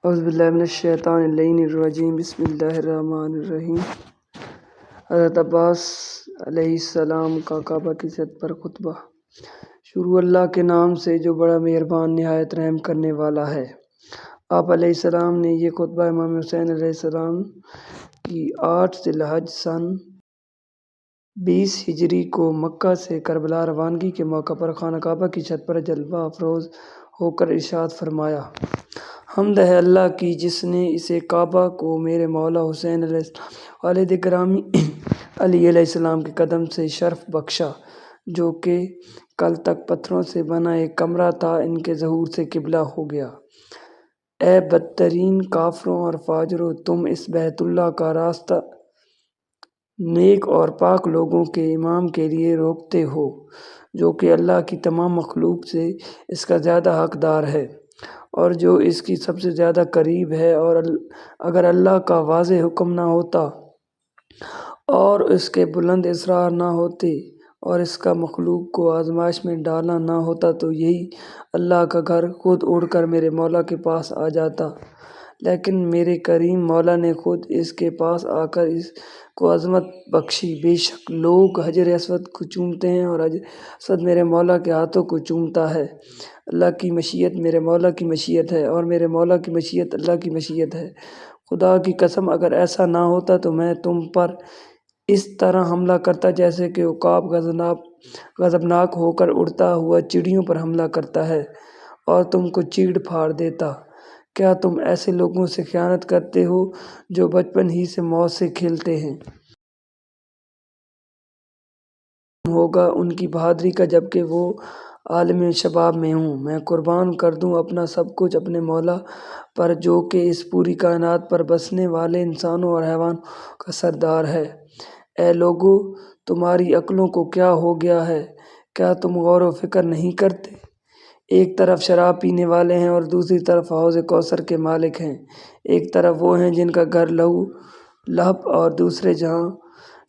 اعوذ باللہ من الشیطان اللعین الرجیم بسم اللہ الرحمن الرحیم۔ حضرت عباس علیہ السلام کا کعبہ کی چھت پر خطبہ۔ شروع اللہ کے نام سے جو بڑا مہربان نہایت رحم کرنے والا ہے۔ آپ علیہ السلام نے یہ خطبہ امام حسین علیہ السلام کی 8 ذی الحج سن 20 ہجری کو مکہ سے کربلا روانگی کے موقع پر خانہ کعبہ کی چھت پر جلوہ افروز ہو کر ارشاد فرمایا: حمد ہے اللہ کی جس نے اسے کعبہ کو میرے مولا حسین علیہ السلام کے والد گرامی علی علیہ السلام کے قدم سے شرف بخشا، جو کہ کل تک پتھروں سے بنا ایک کمرہ تھا، ان کے ظہور سے قبلہ ہو گیا۔ اے بدترین کافروں اور فاجروں، تم اس بیت اللہ کا راستہ نیک اور پاک لوگوں کے امام کے لیے روکتے ہو، جو کہ اللہ کی تمام مخلوق سے اس کا زیادہ حقدار ہے اور جو اس کی سب سے زیادہ قریب ہے۔ اور اگر اللہ کا واضح حکم نہ ہوتا اور اس کے بلند اسرار نہ ہوتے اور اس کا مخلوق کو آزمائش میں ڈالنا نہ ہوتا تو یہی اللہ کا گھر خود اڑ کر میرے مولا کے پاس آ جاتا، لیکن میرے کریم مولا نے خود اس کے پاس آ کر اس کو عظمت بخشی۔ بے شک لوگ حجر اسود کو چومتے ہیں اور حجر اسود میرے مولا کے ہاتھوں کو چومتا ہے۔ اللہ کی مشیت میرے مولا کی مشیت ہے اور میرے مولا کی مشیت اللہ کی مشیت ہے۔ خدا کی قسم اگر ایسا نہ ہوتا تو میں تم پر اس طرح حملہ کرتا جیسے کہ عقاب غضبناک ہو کر اڑتا ہوا چڑیوں پر حملہ کرتا ہے اور تم کو چیڑ پھاڑ دیتا۔ کیا تم ایسے لوگوں سے خیانت کرتے ہو جو بچپن ہی سے موت سے کھیلتے ہیں؟ ہوگا ان کی بہادری کا جبکہ وہ عالم شباب میں ہوں۔ میں قربان کر دوں اپنا سب کچھ اپنے مولا پر جو کہ اس پوری کائنات پر بسنے والے انسانوں اور حیوانوں کا سردار ہے۔ اے لوگو، تمہاری عقلوں کو کیا ہو گیا ہے؟ کیا تم غور و فکر نہیں کرتے؟ ایک طرف شراب پینے والے ہیں اور دوسری طرف حوض کوثر کے مالک ہیں۔ ایک طرف وہ ہیں جن کا گھر لہو لہب اور دوسرے جہاں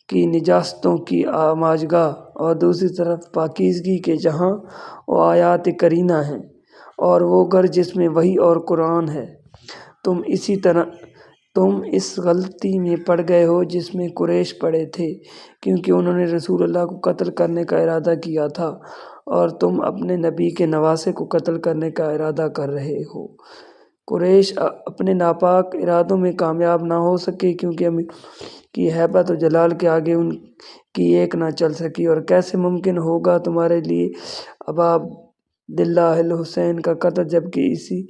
کی نجاستوں کی آماجگاہ اور دوسری طرف پاکیزگی کے جہاں و آیات قرینہ ہیں، اور وہ گھر جس میں وحی اور قرآن ہے۔ تم اس غلطی میں پڑ گئے ہو جس میں قریش پڑے تھے، کیونکہ انہوں نے رسول اللہ کو قتل کرنے کا ارادہ کیا تھا اور تم اپنے نبی کے نواسے کو قتل کرنے کا ارادہ کر رہے ہو۔ قریش اپنے ناپاک ارادوں میں کامیاب نہ ہو سکے کیونکہ امیر کی ہیبت و جلال کے آگے ان کی ایک نہ چل سکی۔ اور کیسے ممکن ہوگا تمہارے لیے ابا عبداللہ الحسین کا قتل جبکہ اسی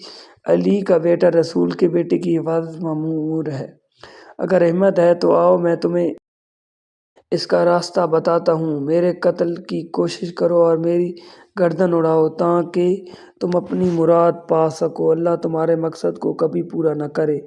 علی کا بیٹا رسول کے بیٹے کی حفاظت مامور ہے؟ اگر ہمت ہے تو آؤ میں تمہیں اس کا راستہ بتاتا ہوں۔ میرے قتل کی کوشش کرو اور میری گردن اڑاؤ تاکہ تم اپنی مراد پا سکو۔ اللہ تمہارے مقصد کو کبھی پورا نہ کرے